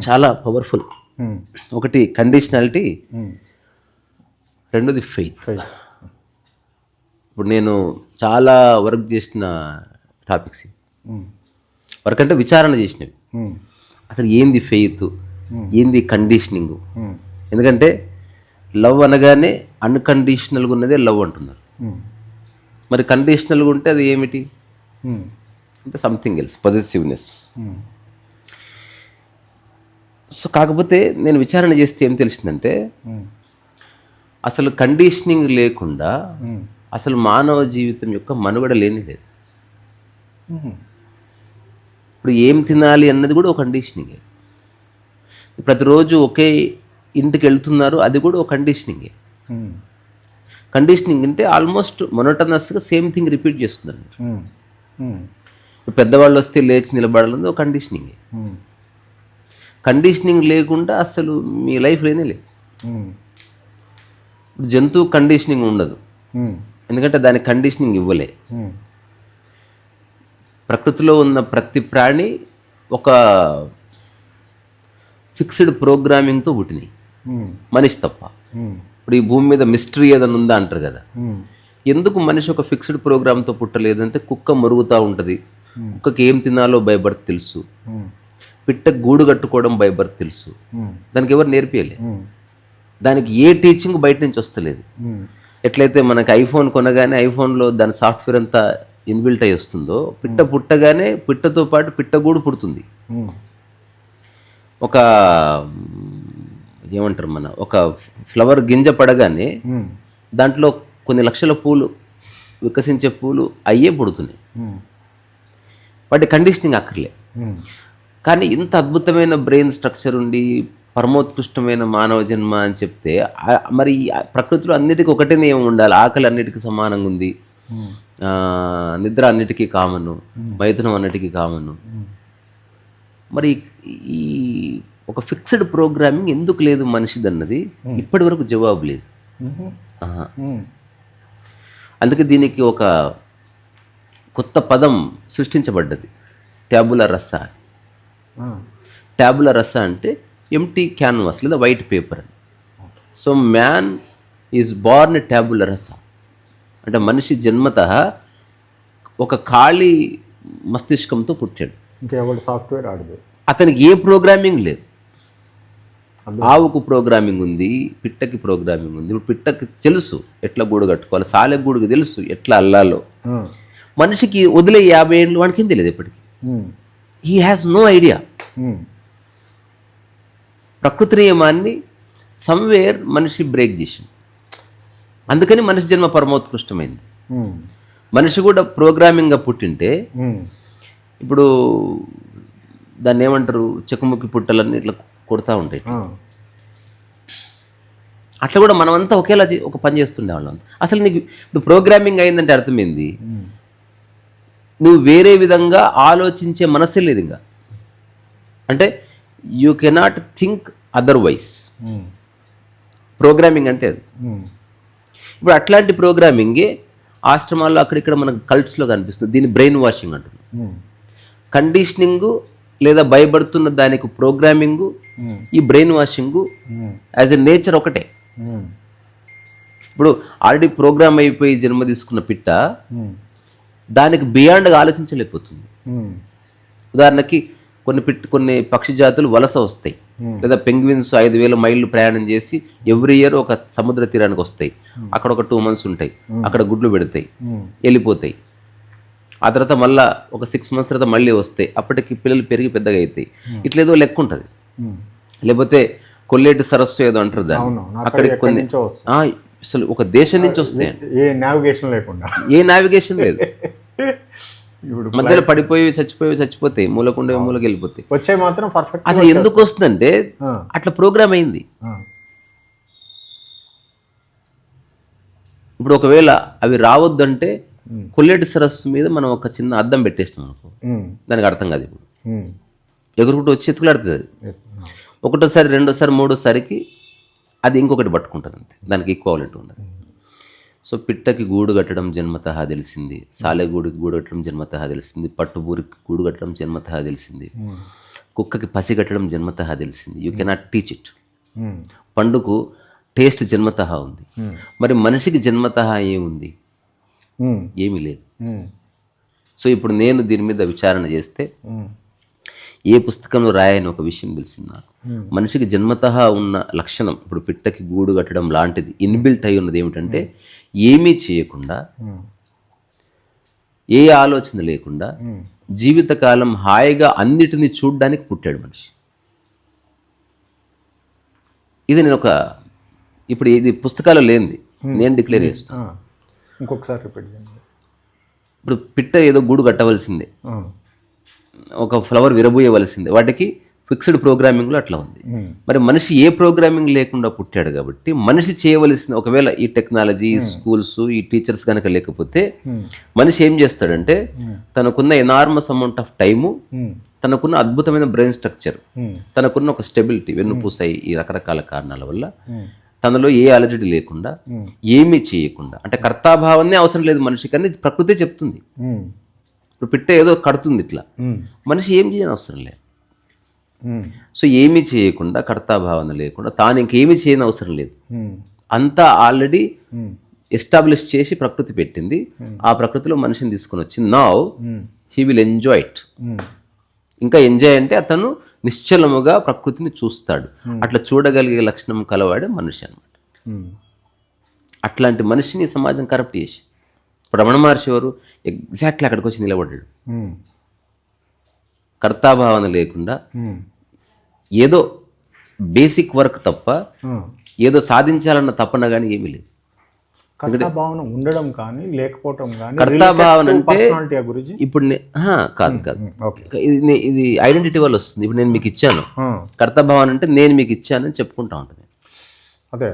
చాలా పవర్ఫుల్. ఒకటి కండిషనాలిటీ, రెండోది ఫెయిత్. ఇప్పుడు నేను చాలా వర్క్ చేసిన టాపిక్స్, వర్క్ అంటే విచారణ చేసినవి. అసలు ఏంది ఫెయిత్, ఏంది కండిషనింగ్. ఎందుకంటే లవ్ అనగానే అన్కండిషనల్గా ఉన్నదే లవ్ అంటున్నారు. మరి కండిషనల్గా ఉంటే అది ఏమిటి అంటే సంథింగ్ ఎల్స్, పొజెసివ్నెస్. సో కాకపోతే నేను విచారణ చేస్తే ఏం తెలిసిందంటే అసలు కండిషనింగ్ లేకుండా అసలు మానవ జీవితం యొక్క మనుగడ లేని లేదు. ఇప్పుడు ఏం తినాలి అన్నది కూడా ఒక కండిషనింగే. ప్రతిరోజు ఒకే ఇంటికి వెళ్తున్నారు, అది కూడా ఒక కండిషనింగే. కండిషనింగ్ అంటే ఆల్మోస్ట్ మొనోటనస్గా సేమ్ థింగ్ రిపీట్ చేస్తున్నారు. పెద్దవాళ్ళు వస్తే లేచి నిలబడాలన్నది ఒక కండిషనింగే. కండిషనింగ్ లేకుండా అసలు మీ లైఫ్ లేనే లేదు. ఇప్పుడు జంతువు కండిషనింగ్ ఉండదు, ఎందుకంటే దానికి కండిషనింగ్ ఇవ్వలే. ప్రకృతిలో ఉన్న ప్రతి ప్రాణి ఒక ఫిక్స్డ్ ప్రోగ్రామింగ్తో పుట్టినాయి, మనిషి తప్ప. ఇప్పుడు ఈ భూమి మీద మిస్టరీ ఏదైనా ఉందా అంటారు కదా. ఎందుకు మనిషి ఒక ఫిక్స్డ్ ప్రోగ్రామ్తో పుట్టలేదంటే కుక్క మరుగుతూ ఉంటుంది, కుక్కకి ఏం తినాలో బై బర్త్ తెలుసు, పిట్ట గూడు కట్టుకోవడం బై బర్త్ తెలుసు. దానికి ఎవరు నేర్పియలే, దానికి ఏ టీచింగ్ బయట నుంచి వస్తలేదు. ఎట్లయితే మనకి ఐఫోన్ కొనగానే ఐఫోన్లో దాని సాఫ్ట్వేర్ అంతా ఇన్బిల్ట్ అయి వస్తుందో, పిట్ట పుట్టగానే పిట్టతో పాటు పిట్ట గూడు పుడుతుంది. ఒక ఏమంటారు, ఒక ఫ్లవర్ గింజ పడగానే దాంట్లో కొన్ని లక్షల పూలు, వికసించే పూలు అయ్యే పుడుతున్నాయి. వాటి కండిషనింగ్ అక్కర్లే. కానీ ఇంత అద్భుతమైన బ్రెయిన్ స్ట్రక్చర్ ఉండి పరమోత్కృష్టమైన మానవ జన్మ అని చెప్తే మరి ప్రకృతిలో అన్నిటికీ ఒకటే నియమం ఉండాలి. ఆకలి అన్నిటికీ సమానంగా ఉంది, నిద్ర అన్నిటికీ కామను, మైథునం అన్నిటికీ కామను. మరి ఈ ఒక ఫిక్స్డ్ ప్రోగ్రామింగ్ ఎందుకు లేదు మనిషిది అన్నది ఇప్పటి వరకు జవాబు లేదు. అందుకే దీనికి ఒక కొత్త పదం సృష్టించబడ్డది, ట్యాబులా రసా. ట్యాబులా రసా అంటే ఎంటీ క్యాన్వాస్ లేదా వైట్ పేపర్ అని. సో మ్యాన్ ఈజ్ బార్న్ ట్యాబులా రసా అంటే మనిషి జన్మతః ఒక ఖాళీ మస్తిష్కంతో పుట్టాడు. సాఫ్ట్వేర్ ఆడదు, అతనికి ఏ ప్రోగ్రామింగ్ లేదు. ఆవుకు ప్రోగ్రామింగ్ ఉంది, పిట్టకి ప్రోగ్రామింగ్ ఉంది. ఇప్పుడు పిట్టకి తెలుసు ఎట్లా గూడు కట్టుకోవాలి, సాలె గూడుకి తెలుసు ఎట్లా అల్లాలో. మనిషికి వదిలే 50 ఏళ్ళు వాడికి ఏం తెలియదు ఎప్పటికీ. He has no idea. ప్రకృతి నియమాన్ని సమ్వేర్ మనిషి బ్రేక్ చేసింది. అందుకని మనిషి జన్మ పరమోత్కృష్టమైంది. మనిషి కూడా ప్రోగ్రామింగ్గా పుట్టింటే ఇప్పుడు దాన్ని ఏమంటారు, చెక్కుముక్కి పుట్టలన్నీ ఇట్లా కొడతా ఉంటాయి. అట్లా కూడా మనమంతా ఒకేలా ఒక పని చేస్తుండే వాళ్ళం. అసలు నీకు ఇప్పుడు ప్రోగ్రామింగ్ అయిందంటే అర్థమైంది, నువ్వు వేరే విధంగా ఆలోచించే మనసే లేదు ఇంకా. అంటే you cannot think otherwise. Programming అంటే అది. ఇప్పుడు అట్లాంటి ప్రోగ్రామింగే ఆశ్రమాల్లో అక్కడిక్కడ మనకు కల్ట్స్లో కనిపిస్తుంది. దీన్ని బ్రెయిన్ వాషింగ్ అంటుంది. కండిషనింగు లేదా భయపడుతున్న దానికి ప్రోగ్రామింగు, ఈ brain washing as a nature ఒకటే. ఇప్పుడు ఆల్రెడీ ప్రోగ్రామ్ అయిపోయి జన్మ తీసుకున్న పిట్ట దానికి బియాండ్గా ఆలోచించలేకపోతుంది. ఉదాహరణకి కొన్ని పక్షి జాతులు వలస వస్తాయి, లేదా పెంగ్విన్స్ 5,000 మైళ్ళు ప్రయాణం చేసి ఎవ్రీ ఇయర్ ఒక సముద్ర తీరానికి వస్తాయి. అక్కడ ఒక 2 months ఉంటాయి, అక్కడ గుడ్లు పెడతాయి, వెళ్ళిపోతాయి. ఆ తర్వాత మళ్ళీ ఒక 6 months తర్వాత మళ్ళీ వస్తాయి. అప్పటికి పిల్లలు పెరిగి పెద్దగా అవుతాయి. ఇట్లేదో లెక్క ఉంటుంది. లేకపోతే కొల్లేటి సరస్సు ఏదో అంటారు దాన్ని, అక్కడికి కొన్ని అసలు ఒక దేశం నుంచి వస్తాయి, ఏ నావిగేషన్ లేదు. ఇప్పుడు మధ్యలో పడిపోయి చచ్చిపోతాయి, మూలకుండా మూలకి వెళ్ళిపోతాయి. వచ్చే మాత్రం పర్ఫెక్ట్. అసలు ఎందుకు వస్తుందంటే అట్లా ప్రోగ్రామ్ అయింది. ఇప్పుడు ఒకవేళ అవి రావద్దంటే కొల్లేటి సరస్సు మీద మనం ఒక చిన్న అద్దం పెట్టేసినాం అనుకో, దానికి అర్థం కాదు. ఇప్పుడు ఎగురుకుంటూ వచ్చి ఎత్తుకులాడుతుంది అది. ఒకటోసారి, రెండోసారి, మూడోసారికి అది ఇంకొకటి పట్టుకుంటుంది అంతే, దానికి ఈక్వాలిటీ ఉండదు. సో పిట్టకి గూడు కట్టడం జన్మతహా తెలిసింది, సాలెగూడికి గూడు కట్టడం జన్మతహా తెలిసింది, పట్టుబూరికి గూడు కట్టడం జన్మతహా తెలిసింది, కుక్కకి పసిగట్టడం జన్మతహా తెలిసింది, యూ కెనాట్ టీచ్ ఇట్. పండుకు టేస్ట్ జన్మతహా ఉంది. మరి మనిషికి జన్మతహా ఏముంది? ఏమీ లేదు. సో ఇప్పుడు నేను దీని మీద విచారణ చేస్తే ఏ పుస్తకంలో రాయని ఒక విషయం తెలిసింది నాకు. మనిషికి జన్మతహా ఉన్న లక్షణం, ఇప్పుడు పిట్టకి గూడు కట్టడం లాంటిది ఇన్బిల్ట్ అయి ఉన్నది ఏమిటంటే, ఏమీ చేయకుండా, ఏ ఆలోచన లేకుండా జీవితకాలం హాయిగా అన్నిటినీ చూడ్డానికి పుట్టాడు మనిషి. ఇది నేను ఇప్పుడు ఇది పుస్తకాల్లో లేనిది నేను డిక్లేర్ చేస్తాను. ఇంకొకసారి రిపీట్ చేయండి. ఇప్పుడు పిట్ట ఏదో గూడు కట్టవలసిందే, ఒక ఫ్లవర్ విరబూయవలసిందే, వాటికి ఫిక్స్డ్ ప్రోగ్రామింగ్లో అట్లా ఉంది. మరి మనిషి ఏ ప్రోగ్రామింగ్ లేకుండా పుట్టాడు కాబట్టి మనిషి చేయవలసిన, ఒకవేళ ఈ టెక్నాలజీ, ఈ స్కూల్స్, ఈ టీచర్స్ కనుక లేకపోతే మనిషి ఏం చేస్తాడంటే తనకున్న ఎనార్మస్ అమౌంట్ ఆఫ్ టైము, తనకున్న అద్భుతమైన బ్రెయిన్ స్ట్రక్చర్, తనకున్న ఒక స్టెబిలిటీ, వెన్నుపూసై ఈ రకరకాల కారణాల వల్ల తనలో ఏ అలజడి లేకుండా, ఏమీ చేయకుండా, అంటే కర్తాభావనే అవసరం లేదు మనిషికి అని ప్రకృతే చెప్తుంది. ఇప్పుడు పిట్ట ఏదో కడుతుంది ఇట్లా, మనిషి ఏం చేయని అవసరం లేదు. సో ఏమీ చేయకుండా, కర్తాభావన లేకుండా, తాను ఇంకేమీ చేయని అవసరం లేదు. అంతా ఆల్రెడీ ఎస్టాబ్లిష్ చేసి ప్రకృతి పెట్టింది. ఆ ప్రకృతిలో మనిషిని తీసుకుని వచ్చి now he will enjoy it. ఇంకా ఎంజాయ్ అంటే అతను నిశ్చలముగా ప్రకృతిని చూస్తాడు. అట్లా చూడగలిగే లక్షణం కలవాడే మనిషి అనమాట. అట్లాంటి మనిషిని సమాజం కరప్ట్ చేసి, ఇప్పుడు రమణ మహర్షి ఎవరు? ఎగ్జాక్ట్లీ అక్కడికి వచ్చి నిలబడ్డాడు. కర్తాభావన లేకుండా ఏదో బేసిక్ వర్క్ తప్ప ఏదో సాధించాలన్న తపన కానీ ఏమీ లేదు. కర్తాభావన ఉండడం కానీ లేకపోవడం కానీ, కర్తాభావన అంటే గురించి ఇప్పుడు కాదు ఇది ఐడెంటిటీ వల్ల వస్తుంది. ఇప్పుడు నేను మీకు ఇచ్చాను, కర్తాభావన అంటే నేను మీకు ఇచ్చానని చెప్పుకుంటా ఉంటుంది. అదే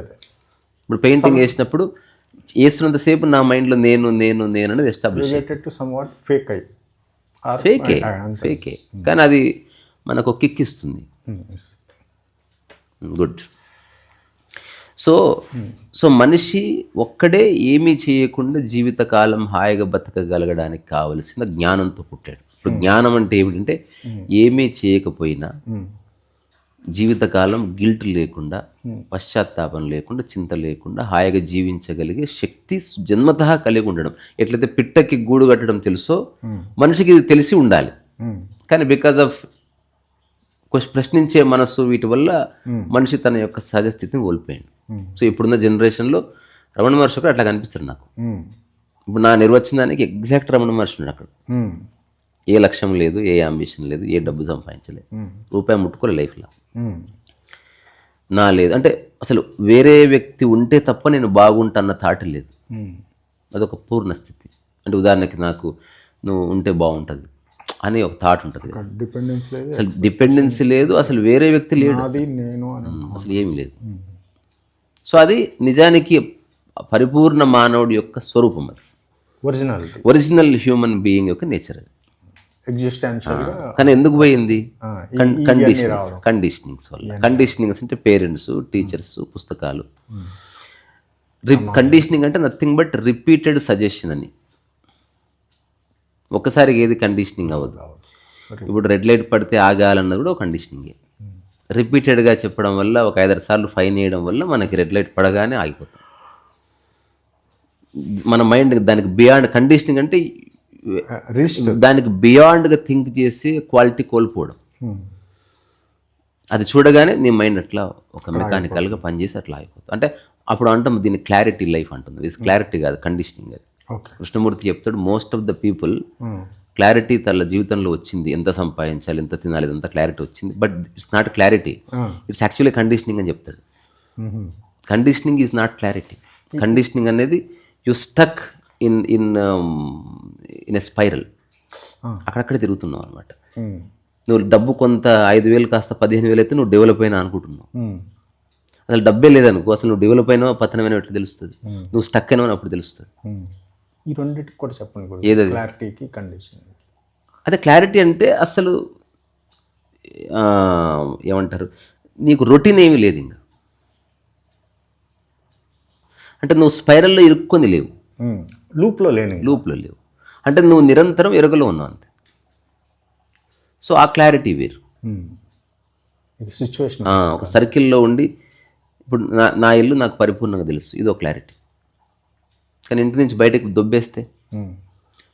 ఇప్పుడు పెయింటింగ్ వేసినప్పుడు వేస్తున్నంతసేపు నా మైండ్లో నేను నేను నేను అనేది ఎస్టాబ్లిష్ ఫేకే, కానీ అది మనకు కిక్ ఇస్తుంది. గుడ్. సో మనిషి ఒక్కడే ఏమీ చేయకుండా జీవితకాలం హాయిగా బతకగలగడానికి కావలసిన జ్ఞానంతో పుట్టాడు. ఇప్పుడు జ్ఞానం అంటే ఏమిటంటే, ఏమీ చేయకపోయినా జీవితకాలం గిల్ట్ లేకుండా, పశ్చాత్తాపం లేకుండా, చింత లేకుండా హాయిగా జీవించగలిగే శక్తి జన్మతహా కలిగి ఉండడం. ఎట్లయితే పిట్టకి గూడు కట్టడం తెలుసో మనిషికి ఇది తెలిసి ఉండాలి. కానీ బికాజ్ ఆఫ్ ప్రశ్నించే మనస్సు, వీటి వల్ల మనిషి తన యొక్క సహజ స్థితిని కోల్పోయాడు. సో ఇప్పుడున్న జనరేషన్లో రమణ మహర్షి కూడా అట్లా కనిపిస్తారు నాకు. ఇప్పుడు నా నిర్వచనానికి ఎగ్జాక్ట్ రమణ మహర్షి ఉన్నాడు అక్కడ. ఏ లక్ష్యం లేదు, ఏ అంబిషన్ లేదు, ఏ డబ్బు సంపాదించలేదు, రూపాయి ముట్టుకోలే లైఫ్లో నా లేదు. అంటే అసలు వేరే వ్యక్తి ఉంటే తప్ప నేను బాగుంటా అన్న థాట్ లేదు. అదొక పూర్ణ స్థితి. అంటే ఉదాహరణకి నాకు నువ్వు ఉంటే బాగుంటుంది అని ఒక థాట్ ఉంటుంది కదా. అసలు డిపెండెన్సీ లేదు, అసలు వేరే వ్యక్తి లేడు, అసలు ఏమీ లేదు. సో అది నిజానికి పరిపూర్ణ మానవుడి యొక్క స్వరూపం. అది ఒరిజినల్ హ్యూమన్ బీయింగ్ యొక్క నేచర్. అది కానీ ఎందుకు పోయింది? కండిషనింగ్స్ వల్ల. కండిషనింగ్స్ అంటే పేరెంట్స్, టీచర్స్, పుస్తకాలు. కండిషనింగ్ అంటే నథింగ్ బట్ రిపీటెడ్ సజెషన్ అని. ఒకసారికి ఏది కండిషనింగ్ అవ్వదు. ఇప్పుడు రెడ్ లైట్ పడితే ఆగాలన్నది కూడా ఒక కండిషనింగే. రిపీటెడ్గా చెప్పడం వల్ల, ఒక 5-6 సార్లు ఫైన్ వేయడం వల్ల మనకి రెడ్ లైట్ పడగానే ఆగిపోతాం. మన మైండ్ దానికి బియాండ్, కండిషనింగ్ అంటే దానికి బియాండ్గా థింక్ చేసి క్వాలిటీ కోల్పోవడం. అది చూడగానే నీ మైండ్ అట్లా ఒక మెకానికల్గా పనిచేసి అట్లా అయిపోతుంది. అంటే అప్పుడు అంటాం దీన్ని క్లారిటీ లైఫ్ అంటుంది. ఇది క్లారిటీ కాదు, కండిషనింగ్. అది కృష్ణమూర్తి చెప్తాడు, most of the people clarity తన జీవితంలో వచ్చింది, ఎంత సంపాదించాలి, ఎంత తినాలి, ఇదంతా క్లారిటీ వచ్చింది. But it's not clarity, it's actually conditioning అని చెప్తాడు. Conditioning is not clarity. Conditioning అనేది you stuck in in in a spiral. అక్కడక్కడ తిరుగుతున్నావు అనమాట. నువ్వు డబ్బు కొంత 5,000 కాస్త 15,000 అయితే నువ్వు డెవలప్ అయినా అనుకుంటున్నావు. అసలు డబ్బే లేదనుకో, అసలు నువ్వు డెవలప్ అయినావో పతనమైనా ఎట్లా తెలుస్తుంది? నువ్వు స్టక్ అయినావు అప్పుడు తెలుస్తుంది. ఈ రెండింటికి కూడా చెప్పండి. ఏదది? క్లారిటీకి, కండిషన్. అదే క్లారిటీ అంటే అసలు ఏమంటారు, నీకు రొటీన్ ఏమీ లేదు ఇంకా. అంటే నువ్వు స్పైరల్లో ఇరుక్కొని లేవు, లూప్లో లేవు. అంటే నువ్వు నిరంతరం ఎరుగలో ఉన్నావు అంతే. సో ఆ క్లారిటీ వేరు. సిచ్యువేషన్ ఒక సర్కిల్లో ఉండి ఇప్పుడు నా ఇల్లు నాకు పరిపూర్ణంగా తెలుసు, ఇదో క్లారిటీ. కానీ ఇంటి నుంచి బయటకు దొబ్బేస్తే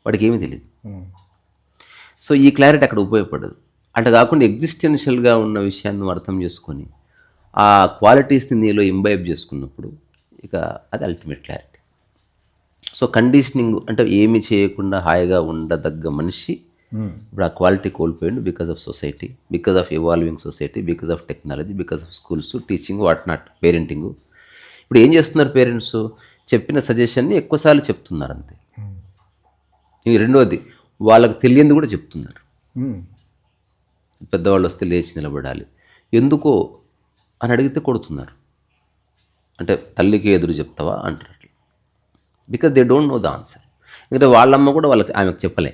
వాడికి ఏమీ తెలియదు. సో ఈ క్లారిటీ అక్కడ ఉపయోగపడదు. అట్లా కాకుండా ఎగ్జిస్టెన్షియల్గా ఉన్న విషయాన్ని నువ్వు అర్థం చేసుకొని ఆ క్వాలిటీస్ని నీలో ఇంబైబ్ చేసుకున్నప్పుడు ఇక అది అల్టిమేట్ క్లారిటీ. సో కండిషనింగ్ అంటే ఏమి చేయకుండా హాయిగా ఉండదగ్గ మనిషి ఇప్పుడు ఆ క్వాలిటీ కోల్పోయిండు because of society, because of evolving society, because of technology, because of schools, teaching, what not, parenting. ఇప్పుడు ఏం చేస్తున్నారు పేరెంట్స్? చెప్పిన సజెషన్ని ఎక్కువసార్లు చెప్తున్నారు అంతే. ఈ రెండోది వాళ్ళకి తెలియంది కూడా చెప్తున్నారు. పెద్దవాళ్ళు వస్తే లేచి నిలబడాలి, ఎందుకో అని అడిగితే కొడుతున్నారు. అంటే తల్లికి ఎదురు చెప్తావా అంటారు అట్లా. Because they don't know the answer. ఎందుకంటే వాళ్ళమ్మ కూడా ఆమెకు చెప్పలే.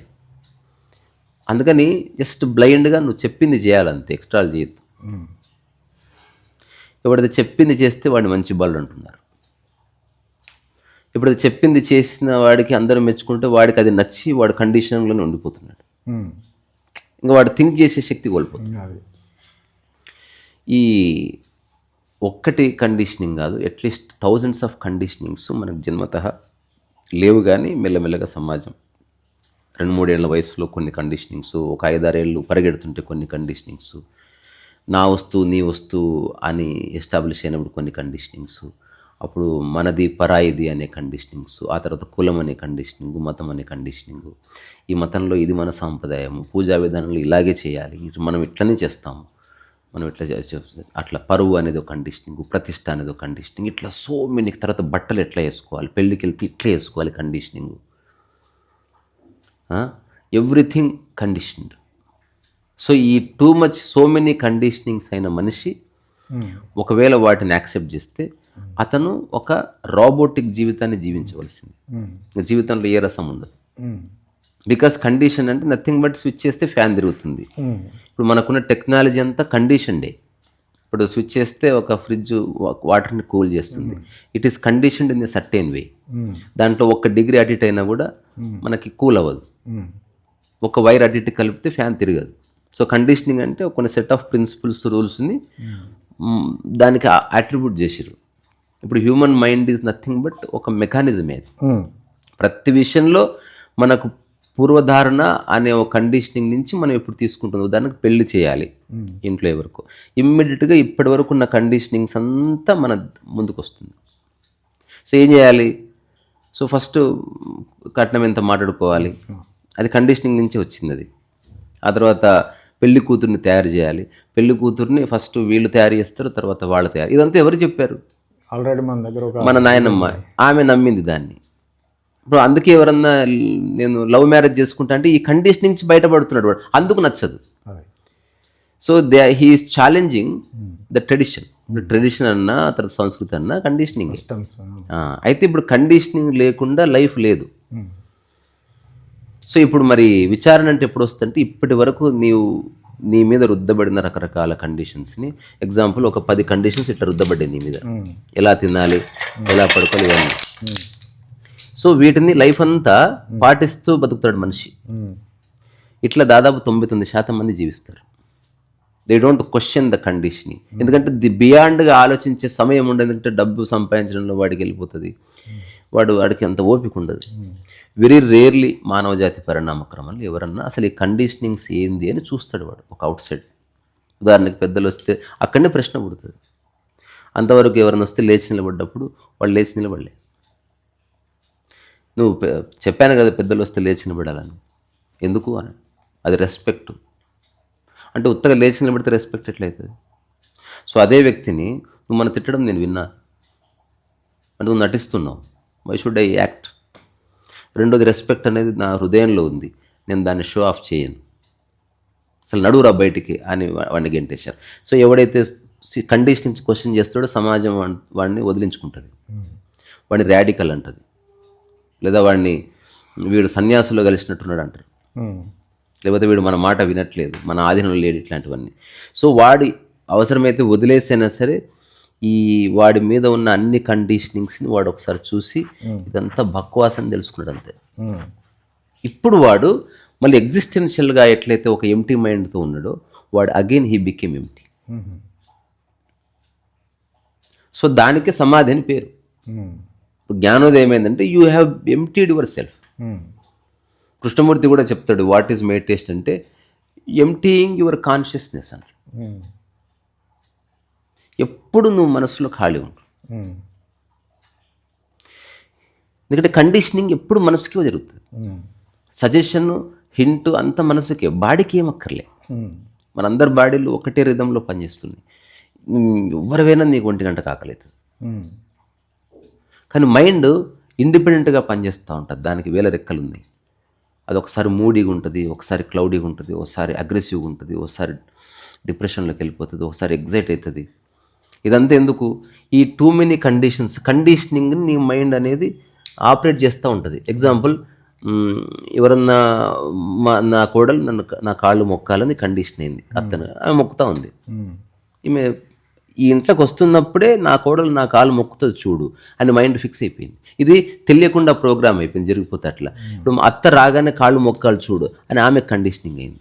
అందుకని జస్ట్ బ్లైండ్గా నువ్వు చెప్పింది చేయాలంతే, ఎక్స్ట్రాలు చేయొద్దు. ఎప్పుడైతే చెప్పింది చేస్తే వాడిని మంచి బాలు అంటున్నారు. ఎప్పుడైతే చెప్పింది చేసిన వాడికి అందరూ మెచ్చుకుంటే వాడికి అది నచ్చి వాడు కండిషన్లోనే ఉండిపోతున్నాడు. ఇంకా వాడు థింక్ చేసే శక్తి కోల్పోతుంది. ఈ ఒక్కటి కండిషనింగ్ కాదు, అట్లీస్ట్ థౌజండ్స్ ఆఫ్ కండిషనింగ్స్ మనకు జన్మతః లేవు. కానీ మెల్లమెల్లగా సమాజం 2-3 ఏళ్ల వయసులో కొన్ని కండిషనింగ్స్, ఒక 5-6 ఏళ్ళు పరిగెడుతుంటే కొన్ని కండిషనింగ్స్, నా వస్తువు నీ వస్తువు అని ఎస్టాబ్లిష్ అయినప్పుడు కొన్ని కండిషనింగ్స్, అప్పుడు మనది పరాయిది అనే కండిషనింగ్స్, ఆ తర్వాత కులం అనే కండిషనింగ్, మతం అనే కండిషనింగ్, ఈ మతంలో ఇది మన సాంప్రదాయము, పూజా విధానంలో ఇలాగే చేయాలి, మనం ఇట్లనే చేస్తాము, మనం ఇట్లా అట్లా, పరువు అనేది ఒక కండిషనింగ్, ప్రతిష్ట అనేది ఒక కండిషనింగ్, ఇట్లా సో మెనీ. తర్వాత బట్టలు ఎట్లా వేసుకోవాలి, పెళ్ళికి వెళ్తే ఇట్లా వేసుకోవాలి కండిషనింగ్, ఎవ్రీథింగ్ కండిషన్డ్. సో ఈ too much so many conditionings అయిన మనిషి ఒకవేళ వాటిని యాక్సెప్ట్ చేస్తే అతను ఒక రోబోటిక్ జీవితాన్ని జీవించవలసింది. జీవితంలో ఏ రసం ఉండదు. బికాస్ కండిషన్ అంటే నథింగ్ బట్ స్విచ్ చేస్తే ఫ్యాన్ తిరుగుతుంది. ఇప్పుడు మనకున్న టెక్నాలజీ అంతా కండిషన్డే. ఇప్పుడు స్విచ్ చేస్తే ఒక ఫ్రిడ్జ్ వాటర్ని కూల్ చేస్తుంది. It is conditioned in a certain వే. దాంట్లో 1 డిగ్రీ అటు ఇటు అయినా కూడా మనకి కూల్ అవ్వదు. ఒక వైర్ అటు ఇటు కలిపితే ఫ్యాన్ తిరగదు. సో కండిషనింగ్ అంటే కొన్ని సెట్ ఆఫ్ ప్రిన్సిపల్స్, రూల్స్ని దానికి అట్రిబ్యూట్ చేసిరు. ఇప్పుడు human mind is nothing but ఒక మెకానిజం. అది ప్రతి విషయంలో మనకు పూర్వధారణ అనే ఒక కండిషనింగ్ నుంచి మనం ఎప్పుడు తీసుకుంటుంది. ఉదాహరణకు పెళ్లి చేయాలి ఇంట్లో ఎవరికో, ఇమ్మీడియట్గా ఇప్పటి వరకు ఉన్న కండిషనింగ్స్ అంతా మన ముందుకు వస్తుంది. సో ఏం చేయాలి? సో ఫస్ట్ కట్నం ఎంత మాట్లాడుకోవాలి, అది కండిషనింగ్ నుంచి వచ్చింది. అది ఆ తర్వాత పెళ్లి కూతుర్ని తయారు చేయాలి, పెళ్లి కూతుర్ని ఫస్ట్ వీళ్ళు తయారు చేస్తారు, తర్వాత వాళ్ళు తయారు. ఇదంతా ఎవరు చెప్పారు? ఆల్రెడీ మన దగ్గర మన నాయనమ్మ, ఆమె నమ్మింది దాన్ని. ఇప్పుడు అందుకే ఎవరన్నా నేను లవ్ మ్యారేజ్ చేసుకుంటా అంటే ఈ కండిషన్ నుంచి బయటపడుతున్నాడు వాడు, అందుకు నచ్చదు. So he is challenging the tradition. Tradition అన్నా తర్వాత సంస్కృతి అన్నా కండిషనింగ్. అయితే ఇప్పుడు కండిషనింగ్ లేకుండా లైఫ్ లేదు. సో ఇప్పుడు మరి విచారణ అంటే ఎప్పుడు వస్తుందంటే ఇప్పటి వరకు నీ మీద రుద్దబడిన రకరకాల కండిషన్స్ని, ఎగ్జాంపుల్ ఒక 10 కండిషన్స్ ఇట్లా రుద్దబడ్డాయి నీ మీద, ఎలా తినాలి, ఎలా పడుకోవాలి, ఇవన్నీ. సో వీటిని లైఫ్ అంతా పాటిస్తూ బతుకుతాడు మనిషి. ఇట్లా దాదాపు 99% మంది జీవిస్తారు. They don't question the conditioning. ఎందుకంటే బియాండ్గా ఆలోచించే సమయం ఉండదు. ఎందుకంటే డబ్బు సంపాదించడంలో వాడికి వెళ్ళిపోతుంది, వాడికి అంత ఓపిక ఉండదు. వెరీ రేర్లీ మానవ జాతి పరిణామ క్రమంలో ఎవరన్నా అసలు ఈ కండిషనింగ్స్ ఏంది అని చూస్తాడు వాడు, ఒక అవుట్ సైడ్. ఉదాహరణకి పెద్దలు వస్తే అక్కడనే ప్రశ్న పుడుతుంది. అంతవరకు ఎవరైనా వస్తే లేచి నిలబడ్డప్పుడు వాళ్ళు లేచి నిలబడలే. నువ్వు చెప్పాను కదా పెద్దలు వస్తే లేచి నిలబడాలని, ఎందుకు అని. అది రెస్పెక్ట్. అంటే ఉత్తగా లేచి నిలబడితే రెస్పెక్ట్ ఎట్లయితుంది? సో అదే వ్యక్తిని నువ్వు మన తిట్టడం నేను విన్నా అంటే నువ్వు నటిస్తున్నావు, వై షుడ్ ఐ యాక్ట్? రెండోది రెస్పెక్ట్ అనేది నా హృదయంలో ఉంది, నేను దాన్ని షో ఆఫ్ చేయను, అసలు నడువురా బయటికి అని వాడిని గెంటేశారు. సో ఎవడైతే కండిషనింగ్ క్వశ్చన్ చేస్తాడో సమాజం వాడిని వదిలించుకుంటుంది, వాడిని రాడికల్ అంటుంది, లేదా వాడిని వీడు సన్యాసులో కలిసినట్టున్నాడు అంటారు, లేకపోతే వీడు మన మాట వినట్లేదు, మన ఆధీనంలో లేడు, ఇట్లాంటివన్నీ. సో వాడి అవసరమైతే వదిలేసైనా సరే ఈ వాడి మీద ఉన్న అన్ని కండిషనింగ్స్ని వాడు ఒకసారి చూసి ఇదంతా బక్వాస్ అని తెలుసుకున్నాడు అంతే. ఇప్పుడు వాడు మళ్ళీ ఎగ్జిస్టెన్షియల్గా ఎట్లయితే ఒక ఎంటీ మైండ్తో ఉన్నాడో వాడు again he became empty. So దానికే సమాధి అని పేరు. ఇప్పుడు జ్ఞానోదయం ఏమైందంటే you have emptied your self. Krishnamurthy కూడా చెప్తాడు వాట్ ఈజ్ మెడిటేషన్ అంటే ఎంప్టీయింగ్ యువర్ కాన్షియస్నెస్ అంటారు. ఎప్పుడు నువ్వు మనసులో ఖాళీ ఉండు. ఎందుకంటే కండిషనింగ్ ఎప్పుడు మనసుకే జరుగుతుంది. సజెషన్ హింట్ అంత మనసుకే, బాడీకి ఏం అక్కర్లే. మనందరి బాడీలు ఒకటే రిధంలో పనిచేస్తుంది. ఎవరివైనా నీకు 1 గంట కాకలేదు. కానీ మైండ్ ఇండిపెండెంట్గా పనిచేస్తూ ఉంటుంది. దానికి వేల రెక్కలు ఉంది. అది ఒకసారి మూడీగా ఉంటుంది, ఒకసారి క్లౌడీగా ఉంటుంది, ఒకసారి అగ్రెసివ్గా ఉంటుంది, ఒకసారి డిప్రెషన్లోకి వెళ్ళిపోతుంది, ఒకసారి ఎగ్జైట్ అవుతుంది. ఇదంతా ఎందుకు? ఈ టూ మెనీ కండిషనింగ్ నీ మైండ్ అనేది ఆపరేట్ చేస్తూ ఉంటుంది. ఎగ్జాంపుల్, ఎవరన్నా నా కోడలు నా కాళ్ళు మొక్కాలని కండిషన్ అయింది. అతను ఆమె మొక్కుతూ ఉంది. ఈమె ఈ ఇంట్లోకి వస్తున్నప్పుడే నా కోడలు నా కాళ్ళు మొక్కుతుంది చూడు అని మైండ్ ఫిక్స్ అయిపోయింది. ఇది తెలియకుండా ప్రోగ్రామ్ అయిపోయింది, జరిగిపోతే అట్లా. ఇప్పుడు అత్త రాగానే కాళ్ళు మొక్కాలు చూడు అని ఆమె కండిషనింగ్ అయింది.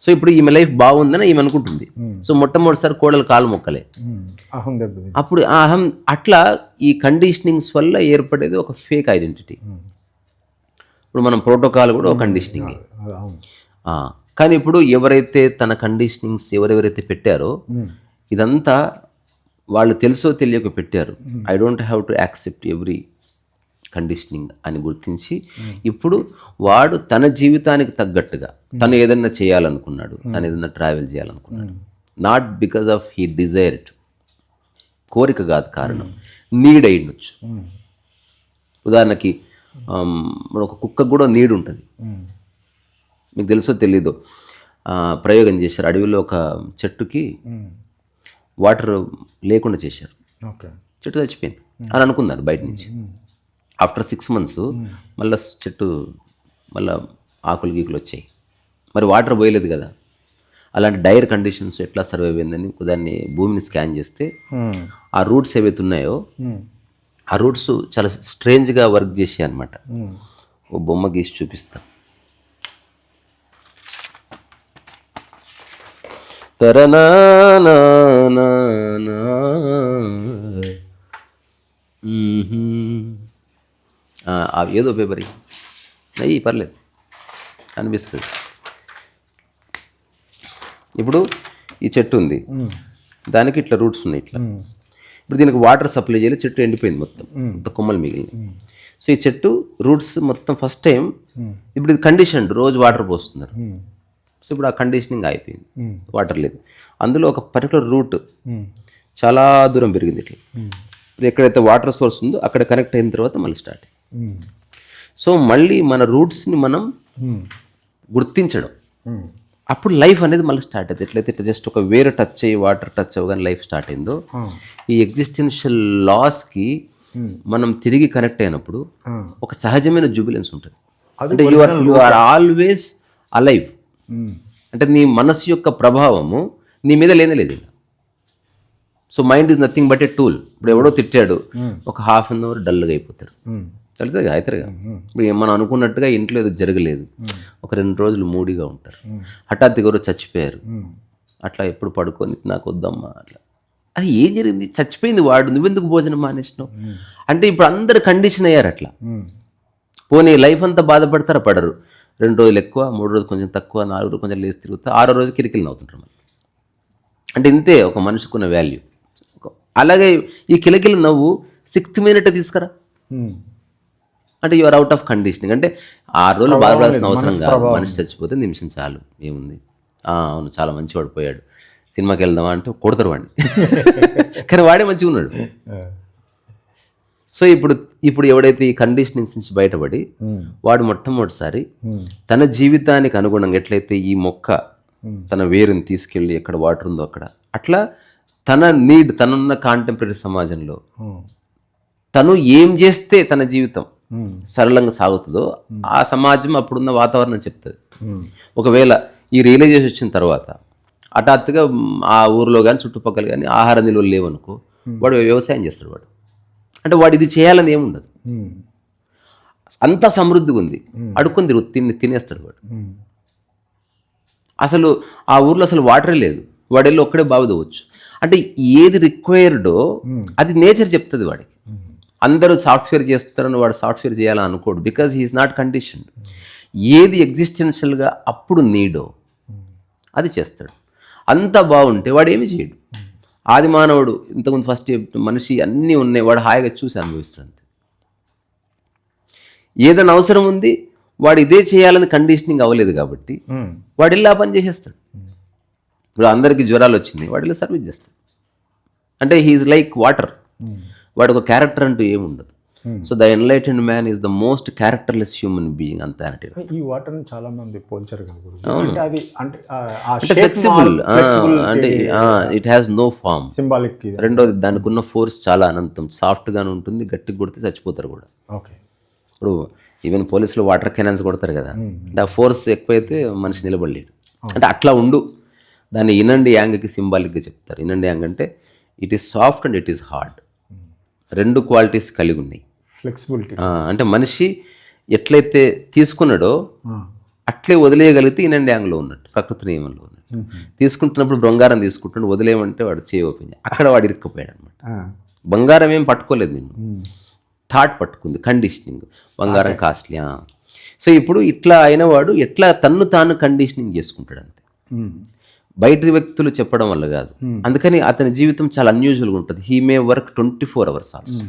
సో ఇప్పుడు ఈమె లైఫ్ బాగుందని ఈమె అనుకుంటుంది. సో మొట్టమొదటిసారి కోడలు కాళ్ళు మొక్కలే, అప్పుడు అహం. అట్లా ఈ కండిషనింగ్స్ వల్ల ఏర్పడేది ఒక ఫేక్ ఐడెంటిటీ. ఇప్పుడు మనం ప్రోటోకాల్ కూడా ఒక కండిషనింగ్. కానీ ఇప్పుడు ఎవరైతే తన కండిషనింగ్స్ ఎవరెవరైతే పెట్టారో ఇదంతా వాళ్ళు తెలుసో తెలియక పెట్టారు. I don't have to accept every conditioning అని గుర్తించి ఇప్పుడు వాడు తన జీవితానికి తగ్గట్టుగా తను ఏదన్నా చేయాలనుకున్నాడు, తను ఏదన్నా ట్రావెల్ చేయాలనుకున్నాడు. Not because of he desired, కోరిక కాదు కారణం, నీడ్ అయి ఉండొచ్చు. ఉదాహరణకి ఒక కుక్కకు కూడా నీడ్ ఉంటుంది. మీకు తెలుసో తెలీదో ప్రయోగం చేశారు. అడవిలో ఒక చెట్టుకి వాటర్ లేకుండా చేశారు, చెట్టు చచ్చిపోయింది అని అనుకున్నారు బయట నుంచి. ఆఫ్టర్ 6 months మళ్ళీ చెట్టు మళ్ళీ ఆకులు గీకులు వచ్చాయి. మరి వాటర్ పోయలేదు కదా. అలాంటి డైర్ కండిషన్స్ ఎట్లా సర్వైవ్ అయిందని దాన్ని భూమిని స్కాన్ చేస్తే ఆ రూట్స్ ఏవైతే ఉన్నాయో ఆ రూట్స్ చాలా స్ట్రేంజ్గా వర్క్ చేసాయి అనమాట. ఓ బొమ్మ గీసి చూపిస్తా. ఏదో పేపర్ అయ్యి పర్లేదు అనిపిస్తుంది. ఇప్పుడు ఈ చెట్టు ఉంది, దానికి ఇట్లా రూట్స్ ఉన్నాయి ఇట్లా. ఇప్పుడు దీనికి వాటర్ సప్లై చేయాలి, చెట్టు ఎండిపోయింది మొత్తం, కొమ్మలు మిగిలినాయి. సో ఈ చెట్టు రూట్స్ మొత్తం ఫస్ట్ టైం ఇప్పుడు ఇది కండిషన్, రోజు వాటర్ పోస్తున్నారు. సో ఇప్పుడు ఆ కండిషనింగ్ అయిపోయింది, వాటర్ లేదు. అందులో ఒక పర్టికులర్ రూట్ చాలా దూరం పెరిగింది ఇట్లా. ఎక్కడైతే వాటర్ సోర్స్ ఉందో అక్కడ కనెక్ట్ అయిన తర్వాత మళ్ళీ స్టార్ట్. సో మళ్ళీ మన రూట్స్ని మనం గుర్తించడం, అప్పుడు లైఫ్ అనేది మళ్ళీ స్టార్ట్ అవుతుంది. ఎట్లయితే ఇట్లా జస్ట్ ఒక వేరే టచ్ అయ్యి వాటర్ టచ్ అవ్వగానే లైఫ్ స్టార్ట్ అయిందో, ఈ ఎగ్జిస్టెన్షియల్ లాస్కి మనం తిరిగి కనెక్ట్ అయినప్పుడు ఒక సహజమైన జూబిలెన్స్ ఉంటుంది. అంటే యు ఆర్ ఆల్వేస్ అలైవ్. అంటే నీ మనసు యొక్క ప్రభావము నీ మీద లేనేలేదు. So mind is nothing but A tool. ఇప్పుడు ఎవడో తిట్టాడు, ఒక ½ an hour డల్గా అయిపోతారు, అవుతుంది అవుతారుగా. ఇప్పుడు మనం అనుకున్నట్టుగా ఇంట్లో ఏదో జరగలేదు, ఒక 2 రోజులు మూడీగా ఉంటారు. హఠాత్తుగా ఎవరో చచ్చిపోయారు, అట్లా ఎప్పుడు పడుకొని నాకు వద్దమ్మా అట్లా. అది ఏం జరిగింది? చచ్చిపోయింది వాడు, నువ్వెందుకు భోజనం మానేసినావు అంటే ఇప్పుడు అందరు కండిషన్ అయ్యారు అట్లా. పోనీ లైఫ్ అంతా బాధపడతారా? పడరు. 2 రోజులు ఎక్కువ, 3 రోజులు కొంచెం తక్కువ, 4 రోజులు కొంచెం లేచి తిరుగుతా, 6వ రోజు కిరికిలు నవ్వుతుంటారు. అంటే ఇంతే ఒక మనిషికున్న వాల్యూ. అలాగే ఈ కిలకిల నవ్వు 6th minute తీసుకురా అంటే you are out of conditioning. అంటే 6 రోజులు బాధపడాల్సిన అవసరం కాదు. మనిషి చచ్చిపోతే నిమిషం చాలు, ఏముంది, అవును చాలా మంచివాడు పోయాడు, సినిమాకి వెళ్దామా అంటే కొడతారు వాడిని. కానీ వాడే మంచిగా ఉన్నాడు. సో ఇప్పుడు ఎవడైతే ఈ కండిషనింగ్స్ నుంచి బయటపడి వాడు మొట్టమొదటిసారి తన జీవితానికి అనుగుణంగా ఎట్లయితే ఈ మొక్క తన వేరుని తీసుకెళ్ళి ఎక్కడ వాటర్ ఉందో అక్కడ, అట్లా తన నీడ్, తనున్న కాంటెంపరీ సమాజంలో తను ఏం చేస్తే తన జీవితం సరళంగా సాగుతుందో ఆ సమాజం అప్పుడున్న వాతావరణం చెప్తుంది. ఒకవేళ ఈ రియలైజేషన్ వచ్చిన తర్వాత హఠాత్తుగా ఆ ఊరిలో కానీ చుట్టుపక్కల కానీ ఆహార నిల్వలు లేవనుకో, వాడు వ్యవసాయం చేస్తాడు. వాడు అంటే వాడు ఇది చేయాలని ఏముండదు, అంతా సమృద్ధిగా ఉంది, అడుక్కొని తినేస్తాడు వాడు. అసలు ఆ ఊర్లో అసలు వాటరే లేదు, వాడు వెళ్ళి ఒక్కడే బావి తవ్వచ్చు. అంటే ఏది రిక్వైర్డో అది నేచర్ చెప్తుంది వాడికి. అందరూ సాఫ్ట్వేర్ చేస్తారని వాడు సాఫ్ట్వేర్ చేయాలని అనుకోడు, బికాజ్ హీఈస్ నాట్ కండిషన్. ఏది ఎగ్జిస్టెన్షియల్గా అప్పుడు నీడో అది చేస్తాడు. అంతా బాగుంటే వాడు ఏమి చేయడు. ఆది మానవుడు ఇంతకుముందు ఫస్ట్ మనిషి అన్నీ ఉన్నాయి, వాడు హాయిగా చూసి అనుభవిస్తాడు. ఏదైనా అవసరం ఉంది, వాడు ఇదే చేయాలని కండిషనింగ్ అవ్వలేదు కాబట్టి వాడు వెళ్ళి ఆ పని చేసేస్తాడు. ఇప్పుడు అందరికీ జ్వరాలు వచ్చింది, వాడు వెళ్ళి సర్వీస్ చేస్తాడు. అంటే హీఈస్ లైక్ వాటర్. వాడు ఒక క్యారెక్టర్ అంటూ ఏమి ఉండదు. So the enlightened man is the most characterless human being అంతే అంటే. ఈ వాటర్ చాలా మంది పోల్చారు కదా గురుజీ. అంటే అది అంటే ఫ్లెక్సిబుల్, అంటే it has no form, symbolic. రెండోది దానికి ఉన్న ఫోర్స్ చాలా అనంతం, సాఫ్ట్గానే ఉంటుంది, గట్టిగా కొడితే చచ్చిపోతారు కూడా. ఓకే. ఇప్పుడు ఈవెన్ పోలీసులు వాటర్ కెనాన్స్ కొడతారు కదా, అంటే ఆ ఫోర్స్ ఎక్కువైతే మనిషి నిలబడలేడు. అంటే అట్లా ఉండు. దాన్ని ఇనండి యాంగ్కి సింబాలిక్గా చెప్తారు. ఇనండి యాంగ్ అంటే it is soft and it is hard, రెండు క్వాలిటీస్ కలిగి ఉన్నాయి. ఫ్లెక్సిబిలిటీ అంటే మనిషి ఎట్లయితే తీసుకున్నాడో అట్లే వదిలేయగలిగితే ఇనండి యాంగ్లో ఉన్నట్టు, ప్రకృతి నియమంలో ఉన్నట్టు. తీసుకుంటున్నప్పుడు బంగారం తీసుకుంటున్నాడు, వదిలేయమంటే వాడు చేయి ఓపెన్, అక్కడ వాడు ఇరుక్కుపోయాడు అనమాట. బంగారం ఏం పట్టుకోలేదు, నేను థాట్ పట్టుకుంది, కండిషనింగ్. బంగారం కాస్ట్లీ. సో ఇప్పుడు ఇట్లా అయిన వాడు ఎట్లా తన్ను తాను కండిషనింగ్ చేసుకుంటాడు అంతే, బయట వ్యక్తులు చెప్పడం వల్ల కాదు. అందుకని అతని జీవితం చాలా అన్యూజువల్గా ఉంటుంది. He may work 24 hours also,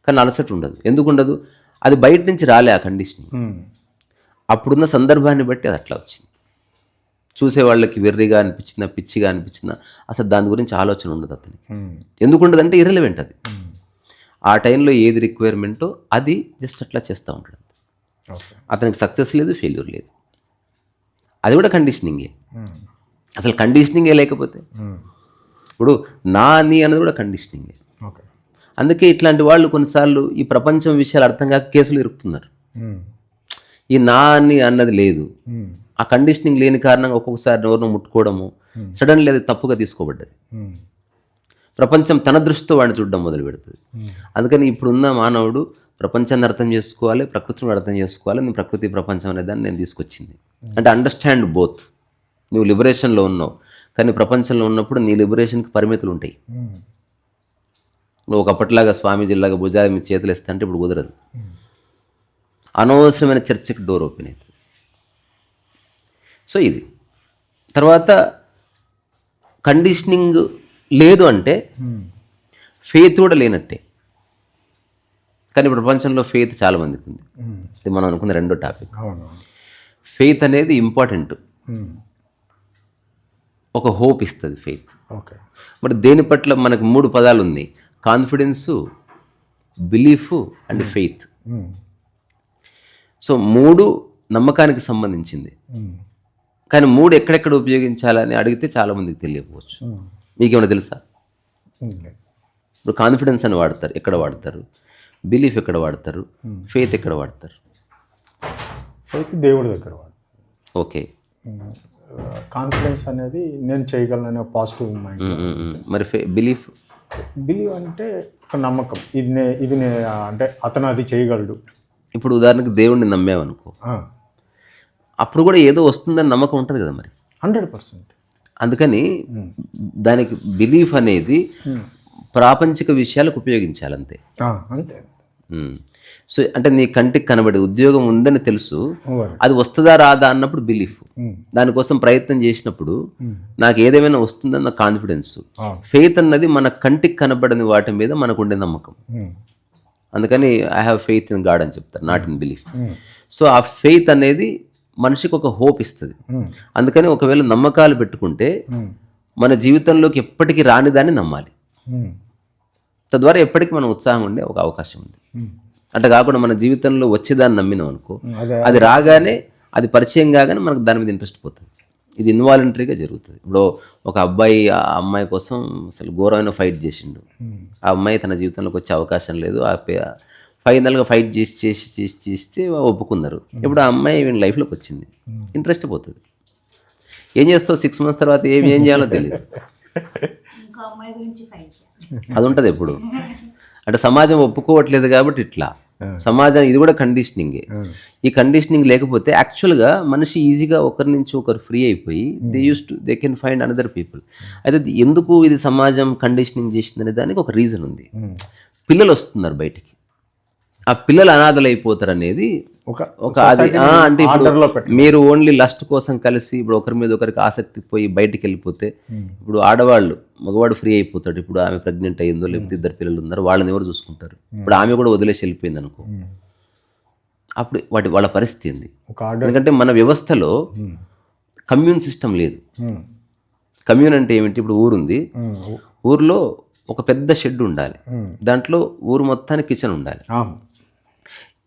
కానీ అలసట ఉండదు. ఎందుకు ఉండదు? అది బయట నుంచి రాలే ఆ కండిషనింగ్. అప్పుడున్న సందర్భాన్ని బట్టి అది అట్లా వచ్చింది. చూసే వాళ్ళకి వెర్రిగా అనిపించినా, పిచ్చిగా అనిపించినా అసలు దాని గురించి ఆలోచన ఉండదు అతనికి. ఎందుకు ఉండదు అంటే ఇర్రెలెవెంట్ అది. ఆ టైంలో ఏది రిక్వైర్మెంటో అది జస్ట్ అట్లా చేస్తూ ఉంటాడు. అతనికి సక్సెస్ లేదు, ఫెయిల్యూర్ లేదు, అది కూడా కండిషనింగే. అసలు కండిషనింగే లేకపోతే ఇప్పుడు నా నీ అన్నది కూడా కండిషనింగే. అందుకే ఇట్లాంటి వాళ్ళు కొన్నిసార్లు ఈ ప్రపంచం విషయాలు అర్థం కాక కేసులు ఇరుకుతున్నారు. ఈ నా అని అన్నది లేదు, ఆ కండిషనింగ్ లేని కారణంగా ఒక్కొక్కసారి ఎవరినో ముట్టుకోవడము సడన్లీ అది తప్పుగా తీసుకోబడ్డది. ప్రపంచం తన దృష్టితో వాడిని చూడడం మొదలు పెడుతుంది. అందుకని ఇప్పుడున్న మానవుడు ప్రపంచాన్ని అర్థం చేసుకోవాలి, ప్రకృతిని అర్థం చేసుకోవాలి. నేను ప్రకృతి ప్రపంచం అనే దాన్ని నేను తీసుకొచ్చింది. అంటే అండర్స్టాండ్ బోత్. నువ్వు లిబరేషన్లో ఉన్నావు, కానీ ప్రపంచంలో ఉన్నప్పుడు నీ లిబరేషన్కి పరిమితులు ఉంటాయి. నువ్వు ఒకప్పటిలాగా స్వామీజీలాగా భుజాల మీద చేతులు ఇస్తా అంటే ఇప్పుడు కుదరదు. అనవసరమైన చర్చకి డోర్ ఓపెన్ అవుతుంది. సో ఇది తర్వాత కండిషనింగ్ లేదు అంటే ఫెయిత్ కూడా లేనట్టే. కానీ ప్రపంచంలో ఫెయిత్ చాలా మందికి ఉంది. ఇది మనం అనుకున్న రెండో టాపిక్. ఫెయిత్ అనేది ఇంపార్టెంట్, ఒక హోప్ ఇస్తుంది ఫెయిత్. మరి దేని పట్ల మనకు 3 పదాలు ఉంది: confidence, belief and faith. So 3 నమ్మకానికి సంబంధించింది. కానీ 3 ఎక్కడెక్కడ ఉపయోగించాలని అడిగితే చాలామందికి తెలియకపోవచ్చు. మీకేమైనా తెలుసా? ఇప్పుడు కాన్ఫిడెన్స్ అని వాడతారు, ఎక్కడ వాడతారు? బిలీఫ్ ఎక్కడ వాడతారు? ఫెయిత్ ఎక్కడ వాడతారు? ఫెయిత్ దేవుడి దగ్గర వాడతారు. ఓకే. కాన్ఫిడెన్స్ అనేది నేను చేయగలననే పాజిటివ్ మైండ్. మరి బిలీఫ్ అంటే ఒక నమ్మకం, ఇది అంటే అతను అది చేయగలడు. ఇప్పుడు ఉదాహరణకు దేవుడిని నమ్మేవనుకో, అప్పుడు కూడా ఏదో వస్తుందని నమ్మకం ఉంటుంది కదా మరి. 100%. అందుకని దానికి బిలీఫ్ అనేది ప్రాపంచిక విషయాలకు ఉపయోగించాలంతే. అంతే. సో అంటే నీ కంటికి కనబడే ఉద్యోగం ఉందని తెలుసు, అది వస్తుందా రాదా అన్నప్పుడు బిలీఫ్. దానికోసం ప్రయత్నం చేసినప్పుడు నాకు ఏదేమైనా వస్తుందన్న కాన్ఫిడెన్స్. ఫెయిత్ అన్నది మన కంటికి కనబడని వాటి మీద మనకు ఉండే నమ్మకం. అందుకని I have faith in God అని చెప్తారు, నాట్ ఇన్ బిలీఫ్. సో ఆ ఫెయిత్ అనేది మనిషికి ఒక హోప్ ఇస్తుంది. అందుకని ఒకవేళ నమ్మకాలు పెట్టుకుంటే మన జీవితంలోకి ఎప్పటికీ రాని దాన్ని నమ్మాలి. తద్వారా ఎప్పటికీ మనం ఉత్సాహం ఉండే ఒక అవకాశం ఉంది. అంటే కాకుండా మన జీవితంలో వచ్చేదాన్ని నమ్మినాం అనుకో, అది రాగానే, అది పరిచయం కాగానే మనకు దాని మీద ఇంట్రెస్ట్ పోతుంది. ఇది ఇన్వాలంటరీగా జరుగుతుంది. ఇప్పుడు ఒక అబ్బాయి ఆ అమ్మాయి కోసం అసలు ఘోరమైన ఫైట్ చేసిండు. ఆ అమ్మాయి తన జీవితంలోకి వచ్చే అవకాశం లేదు. ఫైనల్గా ఫైట్ చేస్తే ఒప్పుకున్నారు. ఇప్పుడు ఆ అమ్మాయి వీళ్ళ లైఫ్లోకి వచ్చింది, ఇంట్రెస్ట్ పోతుంది. ఏం చేస్తావు 6 months తర్వాత ఏం చేయాలో తెలియదు. అది ఉంటుంది ఎప్పుడు. అంటే సమాజం ఒప్పుకోవట్లేదు కాబట్టి ఇట్లా. సమాజం ఇది కూడా కండిషనింగే. ఈ కండిషనింగ్ లేకపోతే యాక్చువల్గా మనిషి ఈజీగా ఒకరి నుంచి ఒకరు ఫ్రీ అయిపోయి they can find another people. అయితే ఎందుకు ఇది సమాజం కండిషనింగ్ చేసిందనే దానికి ఒక రీజన్ ఉంది. పిల్లలు వస్తున్నారు బయటికి, ఆ పిల్లలు అనాథలు అయిపోతారు అనేది ఒక అది. అంటే ఇప్పుడు మీరు ఓన్లీ లస్ట్ కోసం కలిసి ఇప్పుడు ఒకరి మీద ఒకరికి ఆసక్తి పోయి బయటికి వెళ్ళిపోతే ఇప్పుడు ఆడవాళ్ళు, మగవాడు ఫ్రీ అయిపోతాడు. ఇప్పుడు ఆమె ప్రెగ్నెంట్ అయ్యిందో లేకపోతే ఇద్దరు పిల్లలు ఉన్నారు, వాళ్ళని ఎవరు చూసుకుంటారు? ఇప్పుడు ఆమె కూడా వదిలేసి వెళ్ళిపోయింది అనుకో, అప్పుడు వాళ్ళ పరిస్థితి ఏంది? ఎందుకంటే మన వ్యవస్థలో కమ్యూన్ సిస్టమ్ లేదు. కమ్యూన్ అంటే ఏమిటి? ఇప్పుడు ఊరుంది, ఊర్లో ఒక పెద్ద షెడ్ ఉండాలి, దాంట్లో ఊరు మొత్తానికి కిచెన్ ఉండాలి.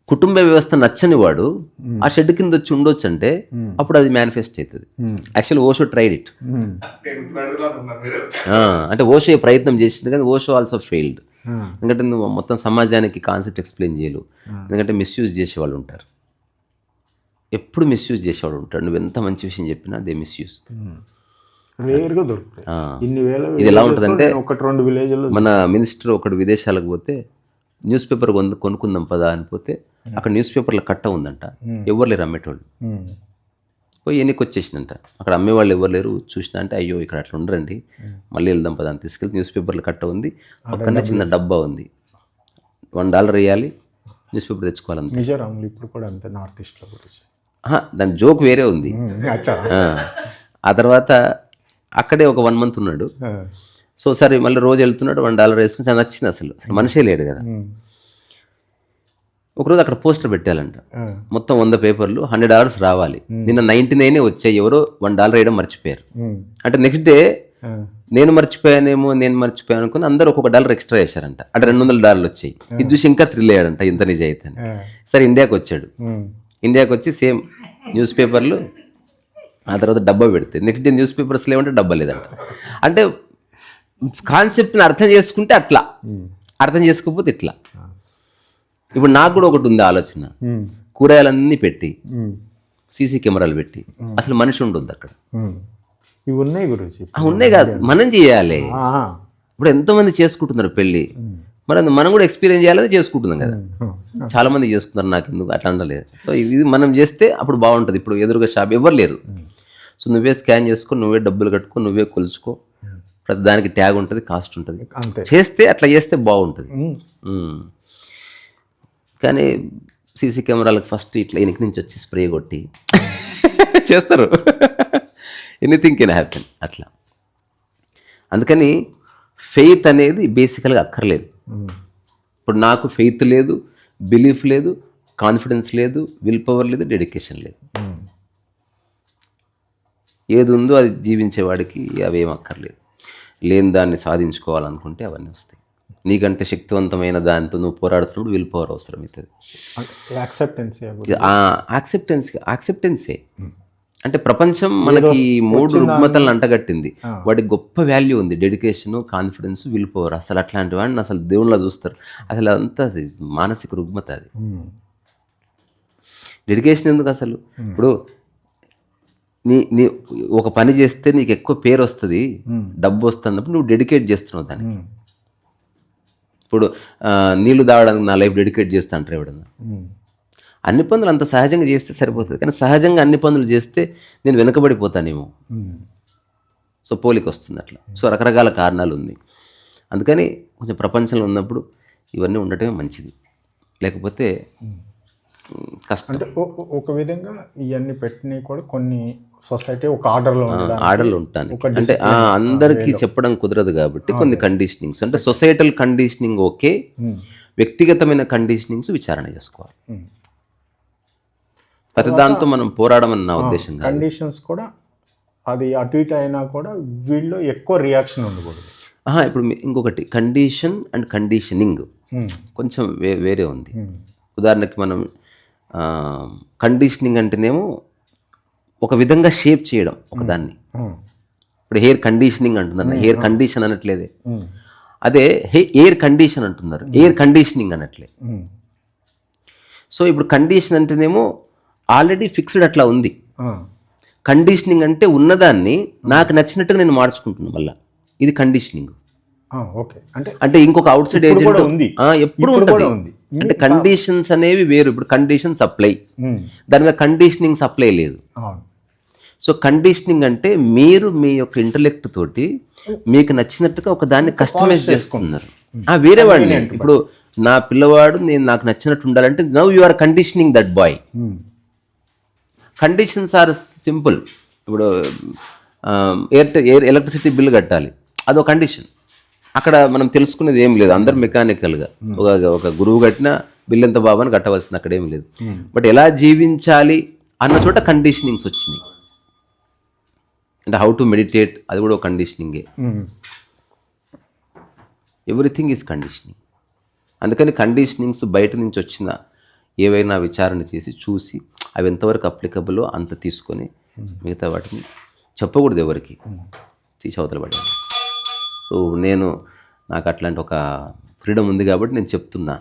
కుటుంబ వ్యవస్థ నచ్చని వాడు ఆ షెడ్ కింద వచ్చి ఉండొచ్చు అంటే అప్పుడు అది మేనిఫెస్ట్ అవుతుంది. Actually Osho tried it. అంటే ఓషో ప్రయత్నం చేసింది కానీ ఓషో ఆల్సో ఫెయిల్డ్. ఎందుకంటే నువ్వు మొత్తం సమాజానికి కాన్సెప్ట్ ఎక్స్ప్లెయిన్ చేయలేవు. ఎందుకంటే మిస్యూజ్ చేసేవాళ్ళు ఉంటారు, ఎప్పుడు మిస్యూజ్ చేసేవాడు ఉంటాడు. నువ్వు ఎంత మంచి విషయం చెప్పినా దే మిస్యూజ్. ఇది ఎలా ఉంటుందంటే, మన మినిస్టర్ ఒకడు విదేశాలకు పోతే న్యూస్ పేపర్ కొనుక్కుందాం పదా అని పోతే అక్కడ న్యూస్ పేపర్లో కట్ట ఉందంట, ఎవరు లేరు అమ్మేటోళ్ళు. పోయి ఎన్నికి వచ్చేసిందంట, అక్కడ అమ్మేవాళ్ళు ఎవరు లేరు. చూసినా అంటే అయ్యో ఇక్కడ అట్లా ఉండరండి, మళ్ళీ వెళ్దాం పదా అని తీసుకెళ్ళి న్యూస్ పేపర్లో కట్ట ఉంది, పక్కనే చిన్న డబ్బా ఉంది, $1 వేయాలి, న్యూస్ పేపర్ తెచ్చుకోవాలంటే. మిజోరాంలో ఇప్పుడు కూడా అంతే, నార్త్ ఈస్ట్లో కూడా దాని జోక్ వేరే ఉంది. ఆ తర్వాత అక్కడే ఒక 1 month ఉన్నాడు. సో సరే మళ్ళీ రోజు వెళ్తున్నాడు, $1 వేసుకుని చాలా నచ్చింది. అసలు మనిషే లేడు కదా. ఒకరోజు అక్కడ పోస్టర్ పెట్టాలంట, మొత్తం 100 పేపర్లు, $100 రావాలి. నిన్న 99 వచ్చాయి, ఎవరో $1 వేయడం మర్చిపోయారు. అంటే నెక్స్ట్ డే నేను మర్చిపోయాను అనుకుని అందరూ $1 ఎక్స్ట్రా వేశారంట. అంటే $200 వచ్చాయి. ఇది చూసి ఇంకా థ్రిల్ అయ్యాడంట, ఇంత నిజాయితీ అని. సరే ఇండియాకి వచ్చాడు. ఇండియాకి వచ్చి సేమ్ న్యూస్ పేపర్లు, ఆ తర్వాత డబ్బా పెడితే నెక్స్ట్ డే న్యూస్ పేపర్స్ లేవంటే డబ్బా లేదంట. అంటే కాన్సెప్ట్ని అర్థం చేసుకుంటే అట్లా, అర్థం చేసుకోకపోతే ఇట్లా. ఇప్పుడు నాకు కూడా ఒకటి ఉంది ఆలోచన, కూరగాయలన్నీ పెట్టి సీసీ కెమెరాలు పెట్టి అసలు మనిషి ఉండొద్దు అక్కడ. ఇవి ఉన్నాయి గురించి, ఉన్నాయి కాదు, మనం చేయాలి. ఇప్పుడు ఎంతోమంది చేసుకుంటున్నారు పెళ్ళి, మనం కూడా ఎక్స్పీరియన్స్ చేయాలని చేసుకుంటున్నాం కదా. చాలా మంది చేసుకున్నారు, నాకు ఎందుకు అట్లా అనలేదు. సో ఇది మనం చేస్తే అప్పుడు బాగుంటుంది. ఇప్పుడు ఎదురుగా షాప్ ఎవరు లేరు, సో నువ్వే స్కాన్ చేసుకో, నువ్వే డబ్బులు కట్టుకో, నువ్వే కొలుచుకో, ప్రతి దానికి ట్యాగ్ ఉంటుంది, కాస్ట్ ఉంటుంది. చేస్తే అట్లా చేస్తే బాగుంటుంది. కానీ సీసీ కెమెరాలకు ఫస్ట్ ఇట్లా వెనక నుంచి వచ్చి స్ప్రే కొట్టి చేస్తారు. ఎనీథింగ్ కెన్ హ్యాపెన్ అట్లా. అందుకని ఫెయిత్ అనేది బేసికల్గా అక్కర్లేదు. ఇప్పుడు నాకు ఫెయిత్ లేదు, బిలీఫ్ లేదు, కాన్ఫిడెన్స్ లేదు, విల్ పవర్ లేదు, డెడికేషన్ లేదు. ఏది ఉందో అది జీవించేవాడికి అవేం అక్కర్లేదు. లేని దాన్ని సాధించుకోవాలనుకుంటే అవన్నీ వస్తాయి. నీకంటే శక్తివంతమైన దానితో నువ్వు పోరాడుతున్నప్పుడు విల్ పవర్ అవసరం అవుతుంది. యాక్సెప్టెన్సే. అంటే ప్రపంచం మనకి 3 రుగ్మతలను అంటగట్టింది. వాడికి గొప్ప వాల్యూ ఉంది, డెడికేషన్, కాన్ఫిడెన్స్, విల్ పవర్. అసలు అట్లాంటి వాడిని అసలు దేవుళ్ళ చూస్తారు. అసలు అదంతా మానసిక రుగ్మత అది. డెడికేషన్ ఎందుకు అసలు? ఇప్పుడు నీ ఒక పని చేస్తే నీకు ఎక్కువ పేరు వస్తుంది, డబ్బు వస్తున్నప్పుడు నువ్వు డెడికేట్ చేస్తున్నావు దానికి. ఇప్పుడు నీళ్లు తాగడానికి నా లైఫ్ డెడికేట్ చేస్తా అంటారు ఎవడన్నా. అన్ని పనులు అంత సహజంగా చేస్తే సరిపోతుంది, కానీ సహజంగా అన్ని పనులు చేస్తే నేను వెనుకబడిపోతానేమో. సో పోలిక వస్తుంది అట్లా. సో రకరకాల కారణాలు ఉంది. అందుకని కొంచెం ప్రపంచంలో ఉన్నప్పుడు ఇవన్నీ ఉండటమే మంచిది, లేకపోతే కష్టం. అంటే ఒక విధంగా ఇవన్నీ పెట్టినవి కూడా కొన్ని సొసైటీ ఒక ఆర్డర్లో ఉంటాను. అంటే అందరికీ చెప్పడం కుదరదు కాబట్టి కొన్ని కండిషనింగ్స్, అంటే సొసైటల్ కండిషనింగ్ ఓకే, వ్యక్తిగతమైన కండిషనింగ్స్ విచారణ చేసుకోవాలి. ప్రతి దాంతో మనం పోరాడమని నా ఉద్దేశం కాదు. కండిషన్స్ కూడా అది అటు ఇటు అయినా కూడా వీళ్ళు ఎక్కువ రియాక్షన్ ఉండకూడదు. ఇప్పుడు ఇంకొకటి కండిషన్ అండ్ కండిషనింగ్ కొంచెం వేరే ఉంది. ఉదాహరణకి మనం కండిషనింగ్ అంటేనేమో ఒక విధంగా షేప్ చేయడం ఒకదాన్ని. ఇప్పుడు హెయిర్ కండిషనింగ్ అంటున్నారు, హెయిర్ కండిషన్ అనట్లేదే. అదే ఎయిర్ కండిషన్ అంటున్నారు, ఎయిర్ కండిషనింగ్ అనట్లే. సో ఇప్పుడు కండిషన్ అంటేనేమో ఆల్రెడీ ఫిక్స్డ్ అట్లా ఉంది. కండిషనింగ్ అంటే ఉన్నదాన్ని నాకు నచ్చినట్టుగా నేను మార్చుకుంటున్నాను మళ్ళీ, ఇది కండిషనింగ్. అంటే ఇంకొక అవుట్ సైడ్ ఏజెంట్ ఎప్పుడు ఉంటుంది. అంటే కండిషన్స్ అనేవి వేరు. ఇప్పుడు కండిషన్ సప్లై, ఉమ్, దాని మీద కండిషనింగ్ సప్లై లేదు. అవును. సో కండిషనింగ్ అంటే మీరు మీ యొక్క ఇంటలెక్ట్ తోటి మీకు నచ్చినట్టుగా ఒక దాన్ని కస్టమైజ్ చేసుకున్నారు. వేరే వాడిని ఇప్పుడు నా పిల్లవాడు నాకు నచ్చినట్టు ఉండాలంటే now you are conditioning that boy. Um, conditions are simple. ఇప్పుడు ఎలక్ట్రిసిటీ బిల్ కట్టాలి, అదొక కండిషన్. అక్కడ మనం తెలుసుకునేది ఏం లేదు, అందరు మెకానికల్గా ఒక గురువు కట్టిన బిల్ ఎంత బాబు అని కట్టవలసింది, అక్కడ ఏం లేదు. బట్ ఎలా జీవించాలి అన్న చోట కండిషనింగ్స్ వచ్చినాయి. అంటే హౌ టు మెడిటేట్, అది కూడా ఒక కండిషనింగే. ఉమ్, ఎవ్రీథింగ్ ఈజ్ కండిషనింగ్. అందుకని కండిషనింగ్స్ బయట నుంచి వచ్చిన ఏవైనా విచారణ చేసి చూసి అవి ఎంతవరకు అప్లికబుల్లో అంత తీసుకొని మిగతా వాటిని చెప్పకూడదు ఎవరికి, తీసి అవతల పడాలి. నాకు అట్లాంటి ఒక ఫ్రీడమ్ ఉంది కాబట్టి నేను చెప్తున్నా.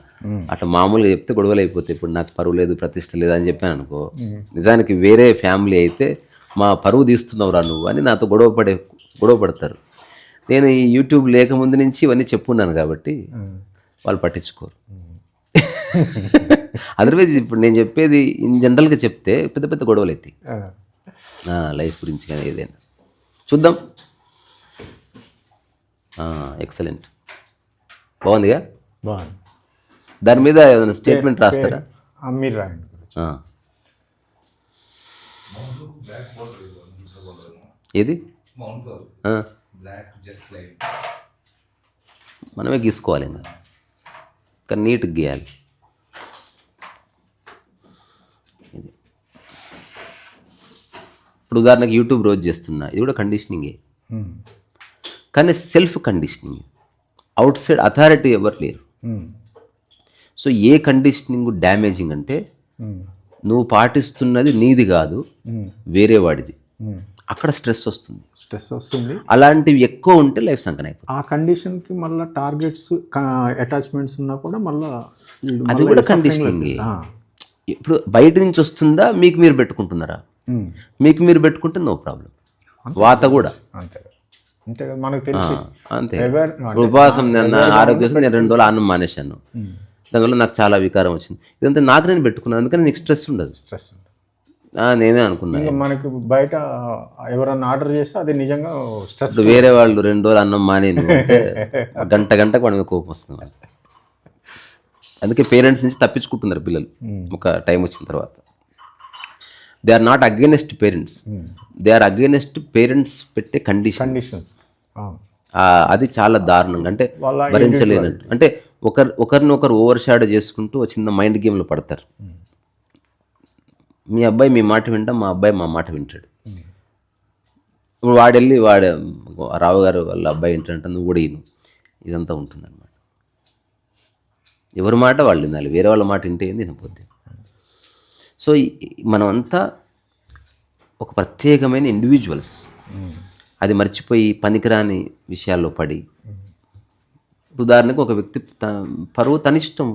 అట్లా మామూలుగా చెప్తే గొడవలు అయిపోతాయి. ఇప్పుడు నాకు పరువు లేదు, ప్రతిష్ట లేదు అని చెప్పాను అనుకో, నిజానికి వేరే ఫ్యామిలీ అయితే మా పరువు తీస్తున్నావురా నువ్వు అని నాతో గొడవ పడతారు. నేను ఈ యూట్యూబ్ లేకముందు నుంచి ఇవన్నీ చెప్పున్నాను కాబట్టి వాళ్ళు పట్టించుకోరు. అదర్వైజ్ ఇప్పుడు నేను చెప్పేది ఇన్ జనరల్గా చెప్తే పెద్ద పెద్ద గొడవలు అవుతాయి లైఫ్ గురించి కానీ ఏదైనా. చూద్దాం. ఎక్సలెంట్, బాగుందిగా. బాగుంది. దాని మీద ఏదైనా స్టేట్మెంట్ రాస్తారా? మీరు రాయండి. ఏది మనమే గీసుకోవాలి, ఇంకా నీట్గా గీయాలి. ఇది ఇప్పుడు ఉదాహరణకు యూట్యూబ్ రోజు చేస్తున్నా, ఇది కూడా కండిషనింగే. కానీ self conditioning, out side authority ఎవరు లేరు. సో ఏ కండిషనింగ్ డ్యామేజింగ్ అంటే నువ్వు పాటిస్తున్నది నీది కాదు, వేరే వాడిది. అక్కడ స్ట్రెస్ వస్తుంది. అలాంటివి ఎక్కువ ఉంటే లైఫ్ సంకన అయిపోతుంది. ఆ కండిషన్కి మళ్ళీ టార్గెట్స్, అటాచ్మెంట్స్ ఉన్నా కూడా మళ్ళీ అది కూడా కండిషనింగ్. ఇప్పుడు బయట నుంచి వస్తుందా, మీకు మీరు పెట్టుకుంటున్నారా? మీకు మీరు పెట్టుకుంటే నో ప్రాబ్లం. వాత కూడా అంతే మనకు తెలిసి అంతే. ఉపవాసం ఆరోగ్యం నేను 2 రోజులు అన్నం మానేశాను, దానివల్ల నాకు చాలా వికారం వచ్చింది. ఇదంతా నాకు నేను పెట్టుకున్నాను, అందుకని నీకు స్ట్రెస్ ఉండదు. నేనే అనుకున్నాను. మనకి బయట ఎవరన్నా ఆర్డర్ చేస్తే అది నిజంగా స్ట్రెస్. వేరే వాళ్ళు 2 రోజులు అన్నం మానేను గంటకు వాడి మీద కోపం వస్తుంది. అందుకే పేరెంట్స్ నుంచి తప్పించుకుంటున్నారు పిల్లలు ఒక టైం వచ్చిన తర్వాత. They are not against parents, they are against parents పెట్టే కండిషన్స్. అది చాలా దారుణంగా, అంటే భరించలేనట్టు. అంటే ఒకరినొకరు ఓవర్ షాడో చేసుకుంటూ చిన్న మైండ్ గేమ్లో పడతారు. మీ అబ్బాయి మీ మాట వింటా, మా అబ్బాయి మా మాట వింటాడు. ఇప్పుడు వాడు రావు గారు వాళ్ళ అబ్బాయి ఏంటంటే నువ్వు కూడా ఈను, ఇదంతా ఉంటుందన్నమాట. ఎవరి మాట వాళ్ళు వినాలి, వేరే వాళ్ళ మాట వింటే ఏంది వినపోద్ది. సో మనమంతా ఒక ప్రత్యేకమైన ఇండివిజువల్స్. అది మర్చిపోయి పనికిరాని విషయాల్లో పడి, ఉదాహరణకు ఒక వ్యక్తి పరువు తనిష్టం,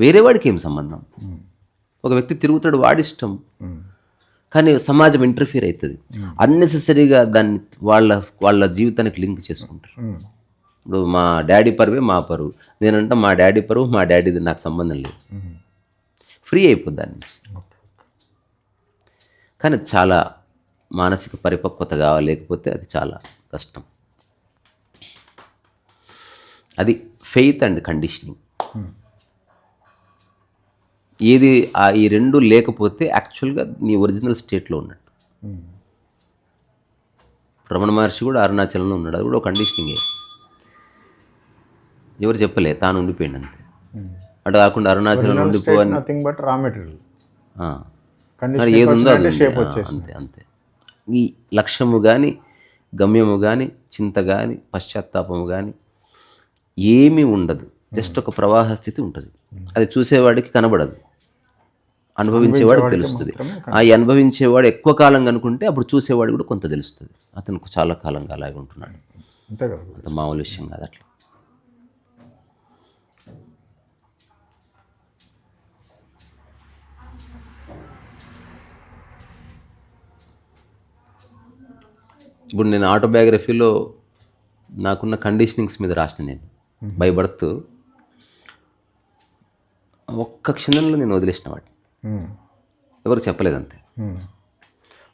వేరే వాడికి ఏం సంబంధం? ఒక వ్యక్తి తిరుగుతాడు, వాడిష్టం. కానీ సమాజం ఇంటర్ఫియర్ అవుతుంది, అన్నెసెసరీగా దాన్ని వాళ్ళ జీవితానికి లింక్ చేసుకుంటారు. ఇప్పుడు మా డాడీ పరువే మా పరువు, నేనంటే మా డాడీ పరువు మా డాడీది నాకు సంబంధం లేదు, ఫ్రీ అయిపోద్ది దాని నుంచి. కానీ చాలా మానసిక పరిపక్వత కావాలి, లేకపోతే అది చాలా కష్టం. అది ఫెయిత్ అండ్ కండిషనింగ్. ఏది ఈ 2 లేకపోతే యాక్చువల్గా నీ ఒరిజినల్ స్టేట్లో ఉన్నట్టు. రమణ మహర్షి కూడా అరుణాచలంలో ఉన్నాడు, అది కూడా ఒక కండిషనింగే. ఎవరు చెప్పలే, తాను ఉండిపోయింది అంతే. అటు కాకుండా అరుణాచలం ఉండిపోవని ఏది ఉందో అంతే అంతే. ఈ లక్ష్యము కానీ, గమ్యము కానీ, చింత కానీ, పశ్చాత్తాపము కానీ ఏమీ ఉండదు. జస్ట్ ఒక ప్రవాహ స్థితి ఉంటుంది. అది చూసేవాడికి కనబడదు, అనుభవించేవాడికి తెలుస్తుంది. ఆ అనుభవించేవాడు ఎక్కువ కాలం కనుకుంటే అప్పుడు చూసేవాడు కూడా కొంత తెలుస్తుంది. అతనికి చాలా కాలంగా అలాగే ఉంటున్నాడు. అంత మామూలు విషయం కాదు అట్లా. ఇప్పుడు నేను ఆటోబయోగ్రఫీలో నాకున్న కండిషనింగ్స్ మీద రాసిన, నేను బై బర్త్ ఒక్క క్షణంలో నేను వదిలేసిన వాడిని, ఎవరు చెప్పలేదంతే.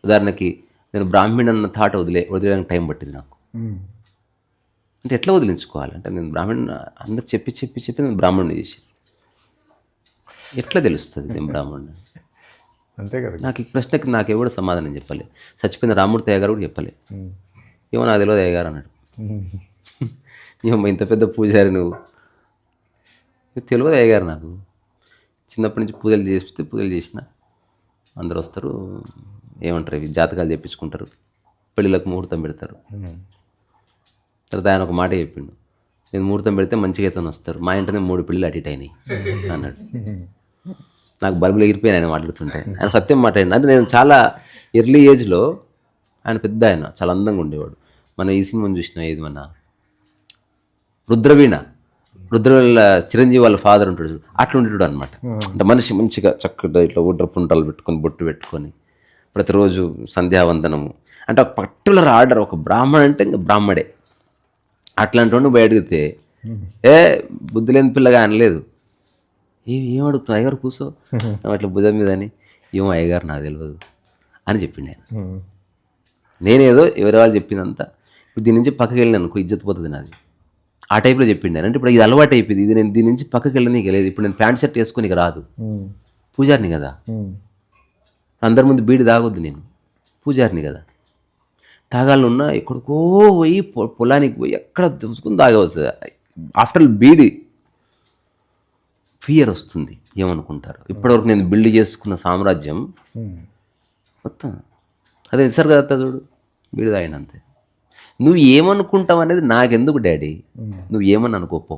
ఉదాహరణకి నేను బ్రాహ్మణ్ అన్న థాట్ వదిలేయడానికి టైం పట్టింది నాకు. అంటే ఎట్లా వదిలించుకోవాలంటే నేను బ్రాహ్మణ్ అందరు చెప్పి చెప్పి చెప్పి నేను బ్రాహ్మణ్ణి చేసి ఎట్లా తెలుస్తుంది నేను బ్రాహ్మణ్ణి? అంతే కదా. నాకు ఈ ప్రశ్నకి నాకు ఎవడు సమాధానం చెప్పలే. చచ్చిపోయిన రామూర్తి అయ్య గారు కూడా చెప్పలే. ఏమో నాకు తెలియదు అయ్య గారు అన్నాడు. ఏమో ఇంత పెద్ద పూజారి నువ్వు, తెలియదు అయ్య గారు నాకు. చిన్నప్పటి నుంచి పూజలు చేస్తే పూజలు చేసిన అందరూ వస్తారు, ఏమంటారు ఇవి జాతకాలు చెప్పించుకుంటారు, పెళ్ళిళ్ళకు ముహూర్తం పెడతారు. తర్వాత ఆయన ఒక మాట చెప్పిండు, నేను ముహూర్తం పెడితే మంచిగా అయితే వస్తారు, మా ఇంటనే 3 పెళ్ళిళ్ళు అటు ఇటు అయినాయి అన్నాడు. నాకు బల్బులు ఎగిరిపోయాను ఆయన మాట్లాడుతుంటే. ఆయన సత్యం మాట్లాడింది. అంటే నేను చాలా ఎర్లీ ఏజ్లో, ఆయన పెద్ద ఆయన చాలా అందంగా ఉండేవాడు. మనం ఈ సినిమాని చూసినా, ఇది మన రుద్రవీణ చిరంజీవి వాళ్ళ ఫాదర్ ఉంటాడు చూడు, అట్లా ఉండేవాడు అనమాట. అంటే మనిషి మంచిగా చక్కగా ఇట్లా ఉడ్ర పుంటాలు పెట్టుకొని బొట్టు పెట్టుకొని ప్రతిరోజు సంధ్యావందనము, అంటే ఒక పర్టికులర్ ఆర్డర్. ఒక బ్రాహ్మణ అంటే ఇంకా బ్రాహ్మడే. అట్లాంటి వాడిని బయటకితే బుద్ధి లేని పిల్లగా అనలేదు. ఏమడుగుతావు అయ్యగారు కూర్చో అట్లా భుజం మీద అని. ఏమో అయ్యగారు నాకు తెలియదు అని చెప్పిండు ఆయన. నేనేదో ఎవరి వాళ్ళు చెప్పిందంతా ఇప్పుడు దీని నుంచి పక్కకి వెళ్ళిన అనుకో ఇజ్జత్ పోతుంది నాది, ఆ టైప్లో చెప్పిండు ఆయన. అంటే ఇప్పుడు ఇది అలవాటు అయిపోయింది, ఇది నేను దీని నుంచి పక్కకి వెళ్ళి నీకు లేదు. ఇప్పుడు నేను ప్యాంట్ షర్ట్ వేసుకొని నీకు రాదు, పూజారిని కదా, అందరి ముందు బీడి తాగొద్దు, నేను పూజారిని కదా. తాగాలనున్నా ఎక్కడికో పోయి పొలానికి పోయి ఎక్కడ దూసుకుని తాగవచ్చు. ఆఫ్టర్ బీడి ఫియర్ వస్తుంది, ఏమనుకుంటారు. ఇప్పటివరకు నేను బిల్డ్ చేసుకున్న సామ్రాజ్యం మొత్తం అదే నిసర్గదత్త చూడు, బీడి తాగినంతే. నువ్వు ఏమనుకుంటావు అనేది నాకెందుకు డాడీ, నువ్వు ఏమని అనుకోపో,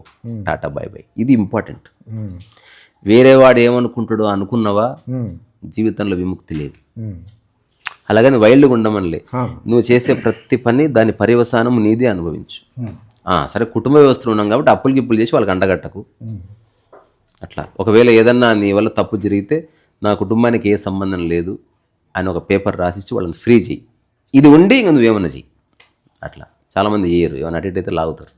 టాటా బాయ్ బాయ్. ఇది ఇంపార్టెంట్. వేరే వాడు ఏమనుకుంటాడో అనుకున్నావా, జీవితంలో విముక్తి లేదు. అలాగని వైల్డ్గా ఉండమనిలే, నువ్వు చేసే ప్రతి పని దాని పర్యవసానం నీదే అనుభవించు. సరే కుటుంబ వ్యవస్థలో ఉన్నాం కాబట్టి అప్పులు గిప్పులు చేసి వాళ్ళకి అండగట్టకు. అట్లా ఒకవేళ ఏదన్నా నీ వల్ల తప్పు జరిగితే నా కుటుంబానికి ఏ సంబంధం లేదు అని ఒక పేపర్ రాసిచ్చి వాళ్ళని ఫ్రీ చేయి. ఇది ఉండి ఇంక నువ్వేమన్నా చెయ్యి. అట్లా చాలామంది చేయరు, ఏమైనా అటు ఇటు అయితే లాగుతారు.